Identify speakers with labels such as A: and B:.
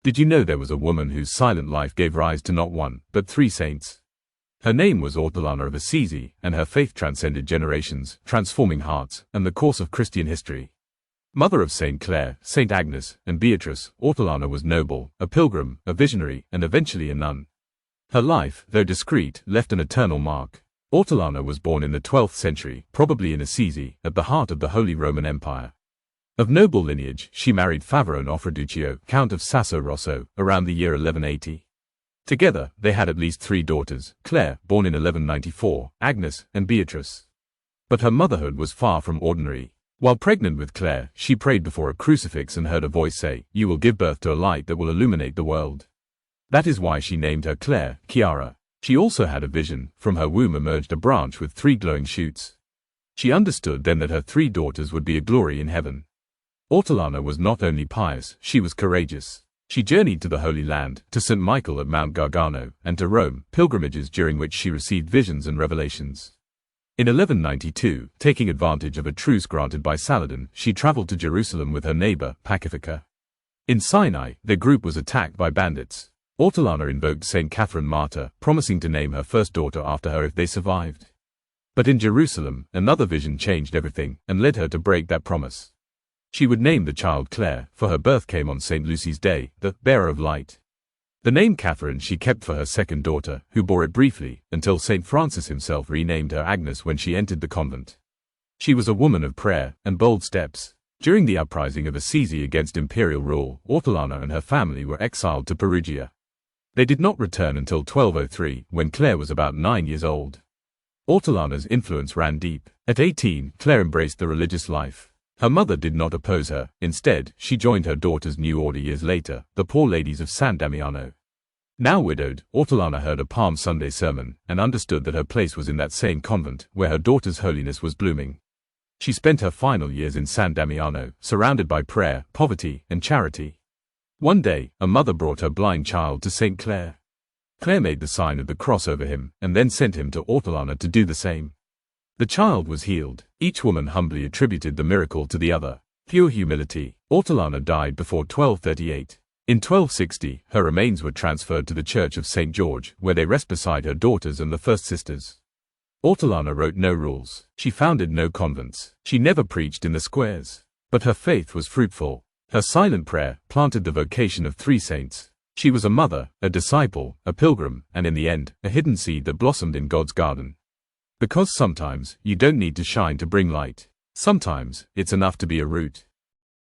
A: Did you know there was a woman whose silent life gave rise to not one, but 3 saints? Her name was Ortolana of Assisi, and her faith transcended generations, transforming hearts and the course of Christian history. Mother of Saint Clare, Saint Agnes, and Beatrice, Ortolana was noble, a pilgrim, a visionary, and eventually a nun. Her life, though discreet, left an eternal mark. Ortolana was born in the 12th century, probably in Assisi, at the heart of the Holy Roman Empire. Of noble lineage, she married Favarone Offreduccio, Count of Sasso Rosso, around the year 1180. Together, they had at least 3 daughters, Clare, born in 1194, Agnes, and Beatrice. But her motherhood was far from ordinary. While pregnant with Clare, she prayed before a crucifix and heard a voice say, "You will give birth to a light that will illuminate the world." That is why she named her Clare, Chiara. She also had a vision. From her womb emerged a branch with 3 glowing shoots. She understood then that her 3 daughters would be a glory in heaven. Ortolana was not only pious, she was courageous. She journeyed to the Holy Land, to St. Michael at Mount Gargano, and to Rome, pilgrimages during which she received visions and revelations. In 1192, taking advantage of a truce granted by Saladin, she traveled to Jerusalem with her neighbor, Pacifica. In Sinai, their group was attacked by bandits. Ortolana invoked Saint Catherine Martyr, promising to name her first daughter after her if they survived. But in Jerusalem, another vision changed everything, and led her to break that promise. She would name the child Clare, for her birth came on St. Lucy's Day, the bearer of light. The name Catherine she kept for her second daughter, who bore it briefly, until St. Francis himself renamed her Agnes when she entered the convent. She was a woman of prayer and bold steps. During the uprising of Assisi against imperial rule, Ortolana and her family were exiled to Perugia. They did not return until 1203, when Clare was about 9 years old. Ortolana's influence ran deep. At 18, Clare embraced the religious life. Her mother did not oppose her. Instead, she joined her daughter's new order years later, the Poor Ladies of San Damiano. Now widowed, Ortolana heard a Palm Sunday sermon, and understood that her place was in that same convent, where her daughter's holiness was blooming. She spent her final years in San Damiano, surrounded by prayer, poverty, and charity. One day, a mother brought her blind child to Saint Clare. Clare made the sign of the cross over him, and then sent him to Ortolana to do the same. The child was healed. Each woman humbly attributed the miracle to the other. Pure humility. Ortolana died before 1238. In 1260, her remains were transferred to the Church of St. George, where they rest beside her daughters and the first sisters. Ortolana wrote no rules. She founded no convents. She never preached in the squares. But her faith was fruitful. Her silent prayer planted the vocation of 3 saints. She was a mother, a disciple, a pilgrim, and in the end, a hidden seed that blossomed in God's garden. Because sometimes, you don't need to shine to bring light. Sometimes, it's enough to be a root.